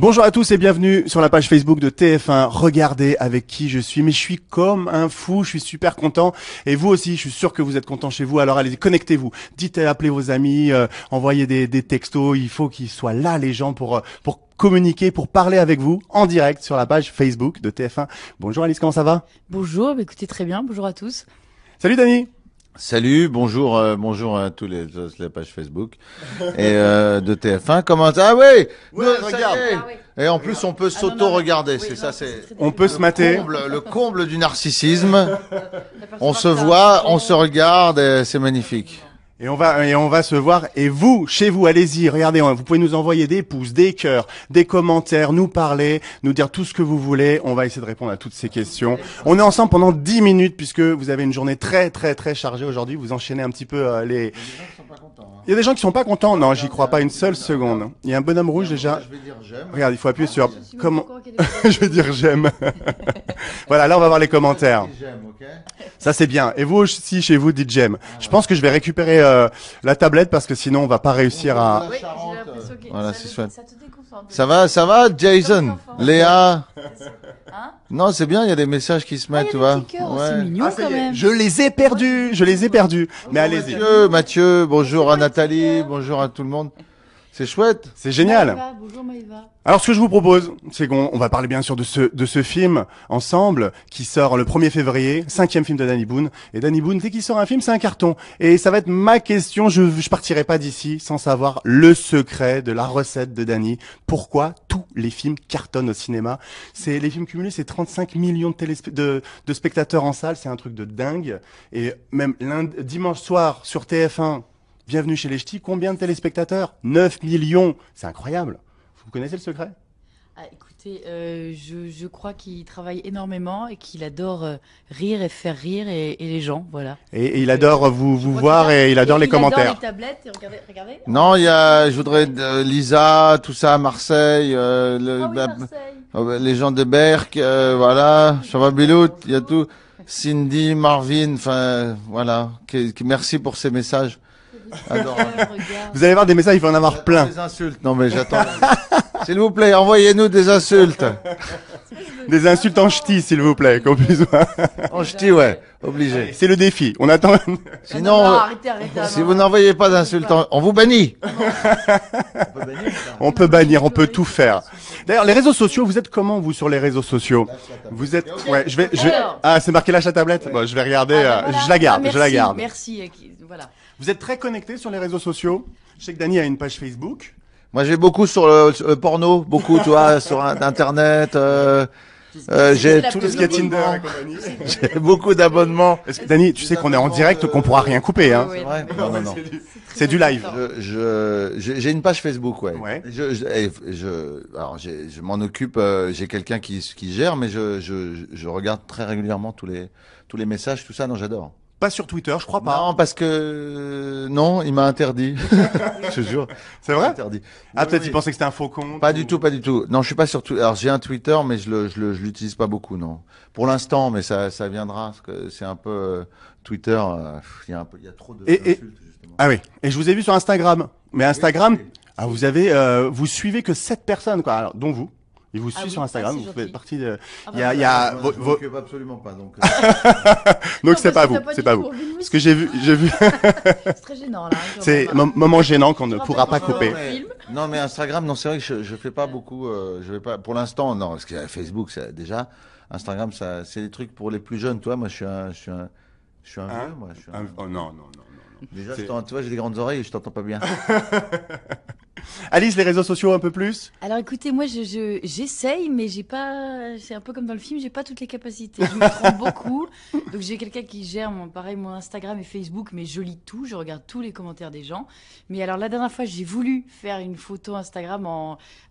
Bonjour à tous et bienvenue sur la page Facebook de TF1. Regardez avec qui je suis, mais je suis comme un fou, je suis super content. Et vous aussi, je suis sûr que vous êtes content chez vous. Alors allez, connectez-vous, dites, appelez vos amis, envoyez des textos. Il faut qu'ils soient là, les gens, pour communiquer, pour parler avec vous en direct sur la page Facebook de TF1. Bonjour Alice, comment ça va? Bonjour, écoutez très bien, bonjour à tous. Salut Dani. Salut, bonjour, bonjour à tous la page Facebook et de TF1. Comment ça? Ah oui, regarde. Et en plus, on peut s'auto-regarder. Oui, c'est ça, c'est On peut se mater. le comble du narcissisme. On se voit, on se regarde, et c'est magnifique. Et on va se voir. Et vous, chez vous, allez-y, regardez, vous pouvez nous envoyer des pouces, des cœurs, des commentaires, nous parler, nous dire tout ce que vous voulez. On va essayer de répondre à toutes ces questions. On est ensemble pendant 10 minutes puisque vous avez une journée très chargée aujourd'hui. Vous enchaînez un petit peu les... Il y a des gens qui sont pas contents. Non, j'y crois pas une seule seconde. Il y a un bonhomme rouge déjà. Je vais dire j'aime. Regarde, il faut appuyer sur... Comment... Je vais dire j'aime. Voilà, là on va voir les commentaires. J'aime, ok. Ça c'est bien. Et vous aussi chez vous dites j'aime. Je pense que je vais récupérer la tablette parce que sinon on va pas réussir à... Oui, j'ai l'impression que Voilà, c'est chouette. ça te déconcentre. Ça va, Jason, Léa. Hein? Non, c'est bien, il y a des messages qui se mettent, tu vois. C'est mignon Ah, ça quand y est, même. je les ai perdus. Mais allez-y. Mathieu, bonjour à Nathalie, bonjour à tout le monde. C'est chouette. C'est génial. Maëva, bonjour Maëva. Alors ce que je vous propose, c'est qu'on va parler bien sûr de ce film ensemble qui sort le 1er février, 5e film de Danny Boone. Et Danny Boone, dès qu'il sort un film, c'est un carton. Et ça va être ma question, je partirai pas d'ici sans savoir le secret de la recette de Danny. Pourquoi tous les films cartonnent au cinéma? Les films cumulés, c'est 35 millions de spectateurs en salle, c'est un truc de dingue. Et même dimanche soir sur TF1, Bienvenue chez les Ch'tis, combien de téléspectateurs? 9 millions. C'est incroyable. Vous connaissez le secret? Ah, écoutez, je crois qu'il travaille énormément et qu'il adore rire et faire rire et les gens, voilà. Et il adore vous voir et il adore les commentaires. Il adore les tablettes, et regardez. Non, je voudrais Lisa, tout ça, Marseille, Marseille. les gens de Berck, voilà, Chava Bilout, il y a tout. Cindy, Marvin, enfin, voilà. Merci pour ces messages. Adorable. Vous allez voir des messages, il va en avoir plein. Des insultes. Non, mais j'attends. S'il vous plaît, envoyez-nous des insultes. Des insultes en ch'ti, s'il vous plaît, qu'on puisse voir. En ch'ti, ouais. Obligé. C'est le défi. On attend. Sinon, arrêtez, si vous n'envoyez pas d'insultes, on vous bannit. On peut bannir, on peut tout faire. D'ailleurs, les réseaux sociaux, vous êtes comment, vous, sur les réseaux sociaux? Vous êtes, ouais, ah, c'est marqué lâche la tablette? Bon, je vais regarder, je la garde. Merci, voilà. Vous êtes très connectés sur les réseaux sociaux? Je sais que Dany a une page Facebook. Moi, j'ai beaucoup sur le porno, beaucoup, tu vois, sur Internet, j'ai Tout ce qui est Tinder et compagnie. j'ai beaucoup d'abonnements. Est-ce que, Dany, tu sais qu'on est en direct, qu'on pourra rien couper, hein? Oui, C'est vrai? Non. C'est du live. J'ai une page Facebook, ouais. Ouais. Alors, je m'en occupe. J'ai quelqu'un qui gère, mais je regarde très régulièrement tous les messages, tout ça. Non, j'adore. Pas sur Twitter, je crois pas. Non, parce que non, il m'a interdit. Je te jure. C'est vrai? Interdit. Ah, peut-être Oui. il pensait que c'était un faux compte. Pas du tout. Non, je suis pas sur Twitter. Alors, j'ai un Twitter, mais je l'utilise pas beaucoup, non. Pour l'instant, mais ça viendra. Parce que c'est un peu Twitter. Il y a trop de insultes, justement. Ah oui. Et je vous ai vu sur Instagram. Mais Instagram, ah, vous suivez que 7 personnes, quoi. Alors, dont vous. Il vous suit oui, sur Instagram, ça, c'est vous faites gentil. partie de... Ah, Il y a Moi, je m'occupe absolument pas, donc. Donc c'est pas vous, c'est pas vous. Parce que j'ai vu, C'est très gênant, là. c'est moment gênant qu'on ne pourra pas couper. Non, mais Instagram, non, c'est vrai que je fais pas beaucoup. Je vais pas pour l'instant, non, parce que Facebook, ça, déjà, Instagram, ça, c'est des trucs pour les plus jeunes. Toi, moi, je suis un vieux, moi. Oh non. Déjà, tu vois, j'ai des grandes oreilles et je t'entends pas bien. Alice, les réseaux sociaux un peu plus? Alors écoutez, moi j'essaye, mais j'ai pas. C'est un peu comme dans le film, j'ai pas toutes les capacités. Je me trompe beaucoup. Donc j'ai quelqu'un qui gère mon Instagram et Facebook, mais je lis tout, je regarde tous les commentaires des gens. Mais alors la dernière fois, j'ai voulu faire une photo Instagram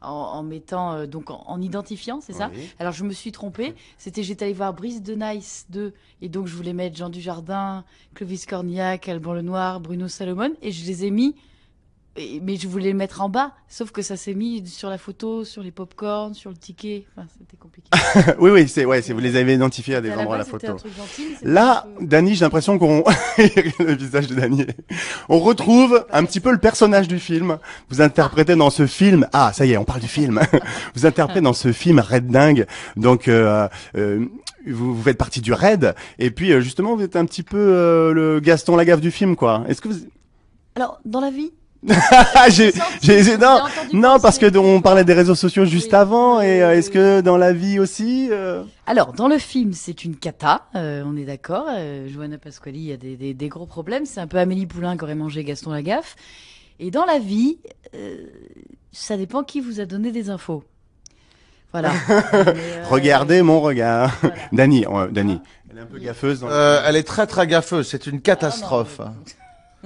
en mettant donc en identifiant, c'est ça? Oui. Alors je me suis trompée. J'étais allée voir Brice de Nice 2 et donc je voulais mettre Jean Dujardin, Clovis Cornillac, Alban Lenoir, Bruno Salomon et je les ai mis mais je voulais le mettre en bas, sauf que ça s'est mis sur la photo, sur les pop-corn, sur le ticket. Enfin, c'était compliqué. Oui, c'est vous les avez identifiés à des endroits à la photo. Là, Dany, j'ai l'impression qu'on le visage de Dany. On retrouve un petit peu le personnage du film. Vous interprétez dans ce film. Ah, ça y est, on parle du film. Vous interprétez dans ce film Red Dingue. Donc vous faites partie du Red, et puis justement vous êtes un petit peu le Gaston Lagaffe du film, quoi. Est-ce que vous... Alors, dans la vie, non, parce que on parlait des réseaux sociaux juste avant, et est-ce que dans la vie aussi Alors, dans le film, c'est une cata, on est d'accord. Johanna Pasquali a des gros problèmes. C'est un peu Amélie Poulain qui aurait mangé Gaston Lagaffe. Et dans la vie, ça dépend qui vous a donné des infos. Voilà. Regardez mon regard. Voilà. Dany, elle est un peu gaffeuse. Elle est très très gaffeuse. C'est une catastrophe.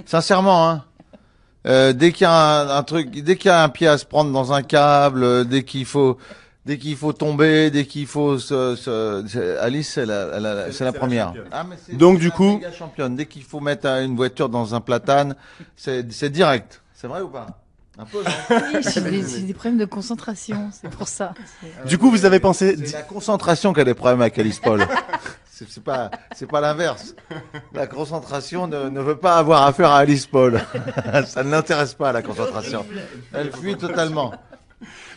Sincèrement, hein. Dès qu'il y a un truc, dès qu'il y a un pied à se prendre dans un câble, dès qu'il faut tomber, dès qu'il faut Alice, c'est la première. Ah, mais donc du coup, championne. Dès qu'il faut mettre une voiture dans un platane, c'est direct. C'est vrai ou pas? Un peu, non? Oui, j'ai des problèmes de concentration, c'est pour ça. Du coup, vous avez pensé... C'est la concentration qui a des problèmes avec Alice Paul. C'est pas l'inverse. La concentration ne veut pas avoir affaire à Alice Paul. Ça ne l'intéresse pas, la concentration. Elle fuit totalement.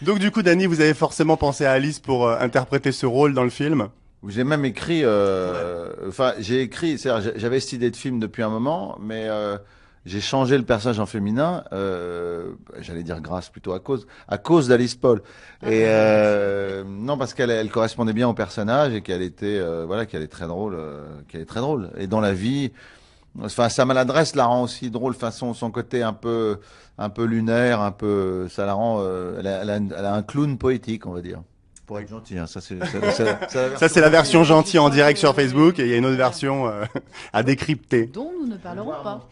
Donc du coup, Dany, vous avez forcément pensé à Alice pour interpréter ce rôle dans le film? J'ai même écrit... j'avais cette idée de film depuis un moment, mais... j'ai changé le personnage en féminin, j'allais dire grâce plutôt à cause d'Alice Paul. Et non, parce qu'elle correspondait bien au personnage et qu'elle était qu'elle est très drôle, Et dans la vie, enfin sa maladresse la rend aussi drôle, son côté un peu lunaire, ça la rend elle a un clown poétique, on va dire. Pour être gentil, hein. Ça c'est la version gentille en direct sur Facebook, et il y a une autre version à décrypter. Dont nous ne parlerons pas.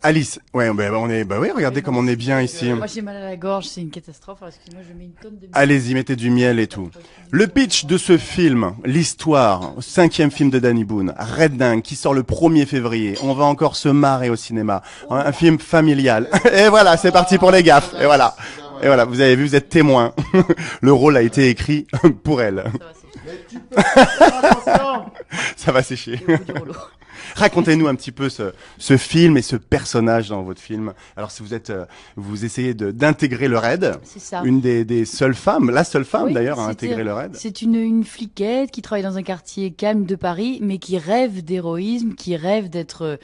Alice, ouais, regardez comme on est bien ici. Moi j'ai mal à la gorge, c'est une catastrophe. Excusez-moi, je mets une tonne de miel. Allez-y, mettez du miel et tout. Le pitch de ce film, l'histoire, 5e film de Dany Boon, Red Dingue, qui sort le 1er février. On va encore se marrer au cinéma. Un film familial. Et voilà, c'est parti pour les gaffes. Et voilà. Vous avez vu, vous êtes témoin. Le rôle a été écrit pour elle. Ça va sécher. Racontez-nous un petit peu ce film et ce personnage dans votre film. Alors si vous essayez d'intégrer le Raid, c'est ça. Une des seules femmes, la seule femme oui, d'ailleurs à intégrer le Raid. C'est une fliquette qui travaille dans un quartier calme de Paris, mais qui rêve d'héroïsme, qui rêve d'être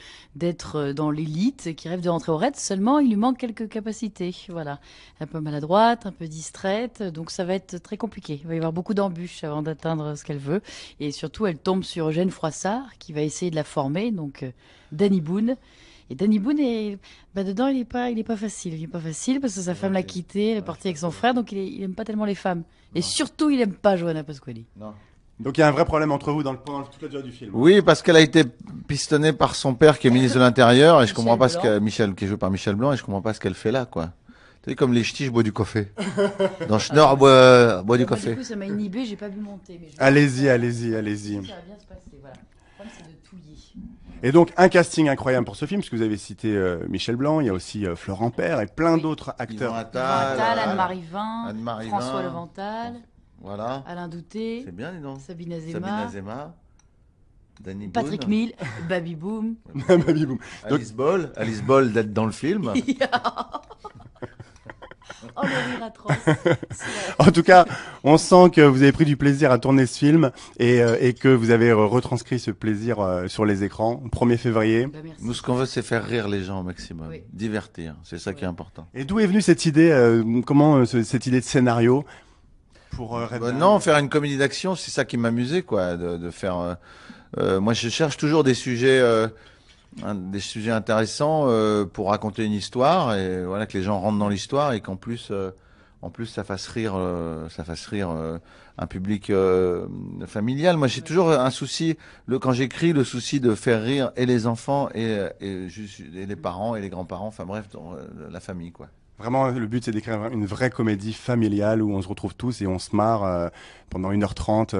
dans l'élite, qui rêve de rentrer au Raid. Seulement, il lui manque quelques capacités. Voilà, un peu maladroite, un peu distraite, donc ça va être très compliqué. Il va y avoir beaucoup d'embûches avant d'atteindre ce qu'elle veut, et surtout, elle tombe sur Eugène Froissart, qui va essayer de la former. Donc Dany Boon. Et Dany Boon dedans il est pas facile parce que sa femme l'a quitté, elle est partie avec son frère, donc il aime pas tellement les femmes. Et surtout il aime pas Johanna Pasquali. Non. Donc il y a un vrai problème entre vous pendant toute la durée du film. Oui, parce qu'elle a été pistonnée par son père qui est ministre de l'Intérieur, et je comprends pas qui est joué par Michel Blanc, et je comprends pas ce qu'elle fait là, quoi. Tu sais, comme les ch'tis, je bois du café. Dans Schnorr, bois du café. Du coup, ça m'a inhibé, j'ai pas pu monter. Mais allez-y. Ça va bien se passer, voilà. Le problème, c'est de touiller. Et donc, un casting incroyable pour ce film, parce que vous avez cité Michel Blanc, il y a aussi Florent Père et plein d'autres acteurs. Yvan Attal, Anne-Marie Vin, François Levental, voilà. Alain Douté, c'est bien, dis donc. Sabine Azéma, Dany Boon, Patrick Mille, Baby Boom. Baby Boom. Alice Ball d'être dans le film. Oh, le rire atroce. En tout cas, on sent que vous avez pris du plaisir à tourner ce film et que vous avez retranscrit ce plaisir sur les écrans. 1er février. Nous, ce qu'on veut, c'est faire rire les gens au maximum. Oui. Divertir. C'est ça qui est important. Et d'où est venue cette idée, cette idée de scénario pour non, faire une comédie d'action, c'est ça qui m'amusait, quoi, de faire. Moi, je cherche toujours des sujets intéressants pour raconter une histoire, et voilà, que les gens rentrent dans l'histoire, et qu'en plus ça fasse rire un public familial. Moi, j'ai toujours un souci, quand j'écris, le souci de faire rire et les enfants et les parents et les grands-parents, enfin bref, la famille, quoi. Vraiment, le but, c'est d'écrire une vraie comédie familiale où on se retrouve tous et on se marre pendant 1h30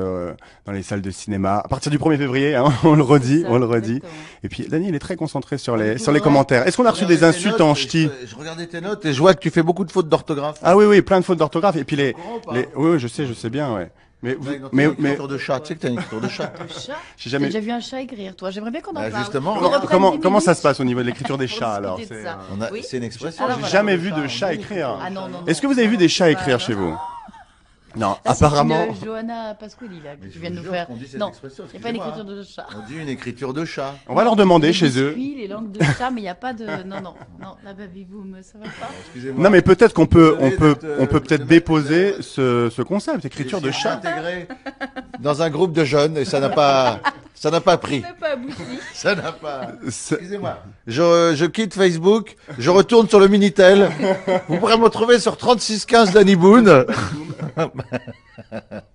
dans les salles de cinéma. À partir du 1er février, hein, on le redit, Ça, on le redit. exactement. Et puis, Dany, il est très concentré sur les Ouais. commentaires. Est-ce qu'on a reçu des Regardez tes insultes notes, en et ch'ti? je regardais tes notes et je vois que tu fais beaucoup de fautes d'orthographe. Ah oui, oui, plein de fautes d'orthographe. Et puis Comprends pas. oui, je sais bien, ouais. Mais, T'as une mais, écriture de chat. Tu sais que t'as une écriture de chat. Le chat. j'ai T'as jamais. déjà vu un chat écrire, toi? J'aimerais bien qu'on en Bah, parle. justement. Qu'on reprenne Comment, 10 comment ça minutes se passe au niveau de l'écriture des pour chats alors? discuter de ça. Oui. C'est une expression. Alors J'ai voilà. jamais vu de chat écrire. Ah non, non, non. Est-ce que vous avez vu des chats écrire chez vous? Non, apparemment. C'est Johanna Pasquali, là, que Mais tu je viens de vous nous jure faire. qu'on dit cette Non, expression, il n'y a pas une excusez-moi, écriture de chat. On dit une écriture de chat. On va leur demander Les chez eux. biscuits, les langues de chat, mais il n'y a pas de. Non, non, non, la baby boom, ça va pas. Excusez-moi. Non, mais peut-être qu'on peut, Désolé on peut de peut-être mettre, déposer ce concept, écriture de J'ai chat. intégré dans un groupe de jeunes et ça n'a pas pris. Ça n'a pas abouti. Ça n'a pas. C'est- Excusez-moi. Je quitte Facebook, je retourne sur le Minitel. Vous pourrez me retrouver sur 3615 Danny Boone.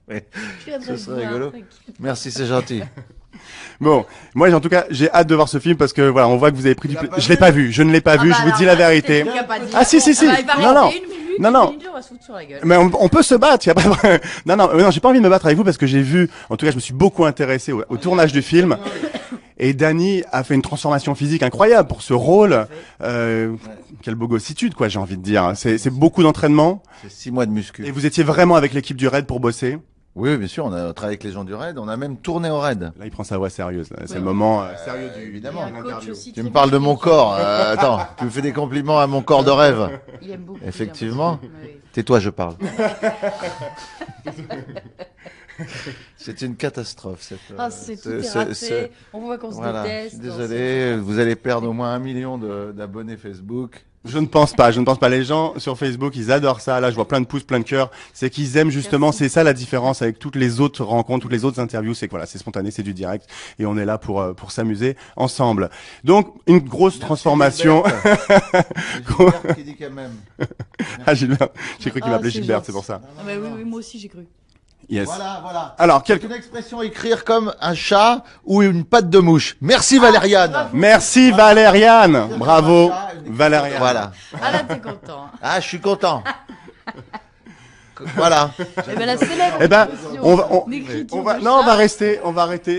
Oui. Je viendrai Ce te serait voir, rigolo. t'inquiète. Merci, c'est gentil. Bon, moi en tout cas, j'ai hâte de voir ce film parce que voilà, on voit que vous avez pris Tu du l'as plaisir. pas Je l'ai vu pas vu, je ne l'ai pas vu, Ah je bah vous dis alors, la vérité. peut-être qu'il y a pas de Ah si si si. Ah bah, il va Non non. rester une minute, Non, non. on va se foutre sur la gueule. Mais on peut se battre, y a pas de... Non non, non, j'ai pas envie de me battre avec vous parce que j'ai vu, en tout cas, je me suis beaucoup intéressé au tournage du film. Et Dany a fait une transformation physique incroyable pour ce rôle. Quelle bogossitude, quoi, j'ai envie de dire. C'est beaucoup d'entraînement. C'est 6 mois de muscu. Et vous étiez vraiment avec l'équipe du Raid pour bosser. Oui, bien sûr, on a travaillé avec les gens du Raid, on a même tourné au Raid. Là, il prend sa voix sérieuse. là. C'est le Oui. moment sérieux du évidemment. Il y a un coach aussi Tu très me parles de mon musclé. corps. Attends, tu me fais des compliments à mon corps de rêve. Il aime beaucoup. Effectivement. j'ai l'impression. Oui. Tais-toi, je parle. C'est une catastrophe. Ah, c'est tout est raté. On voit qu'on se Voilà, je déteste. suis désolé, vous allez perdre au moins 1 million d'abonnés Facebook. Je ne pense pas, je ne pense pas. Les gens sur Facebook, ils adorent ça. Là, je vois plein de pouces, plein de cœurs. C'est qu'ils aiment justement, Merci. c'est ça la différence avec toutes les autres rencontres, toutes les autres interviews. C'est que voilà, c'est spontané, c'est du direct. Et on est là pour s'amuser ensemble. Donc, une grosse transformation. Gilbert qui dit quand même. Ah, Gilbert. J'ai cru qu'il Ah, m'appelait c'est Gilbert, gentil. c'est pour ça. Ah bah oui, oui, moi aussi j'ai cru. Yes. Voilà, voilà. Alors, C'est quelques... une expression écrire comme un chat ou une patte de mouche. Merci Valériane. Merci Valériane. Bravo, Valériane. Voilà. Ah là, t'es content. hein. Ah, je suis content. Voilà. Eh ben la célèbre. Eh ben, expression on va, d'écriture de non, chat. on va rester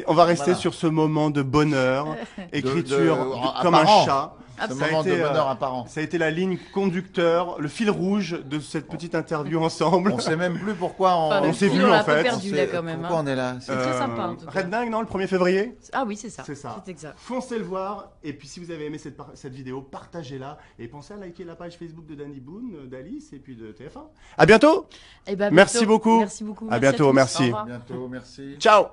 Voilà. sur ce moment de bonheur, écriture de- comme un apparent. chat. Ce Ça a moment de été, bonheur apparent. Ça a été la ligne conducteur, le fil rouge de cette petite interview ensemble. On sait même plus pourquoi Enfin, on le s'est fil, vu, on l'a en un peu fait. perdu là quand même. Pourquoi hein. on est là C'est très sympa en tout cas. Red Dingue, non, le 1er février. Ah oui, c'est ça. C'est ça. C'est exact. Foncez le voir. Et puis, si vous avez aimé cette vidéo, partagez-la. Et pensez à liker la page Facebook de Danny Boone, d'Alice et puis de TF1. À bientôt. Eh ben, Merci bientôt. beaucoup. Merci beaucoup. À Merci bientôt, tous. merci. Au revoir. bientôt. Merci. Ciao.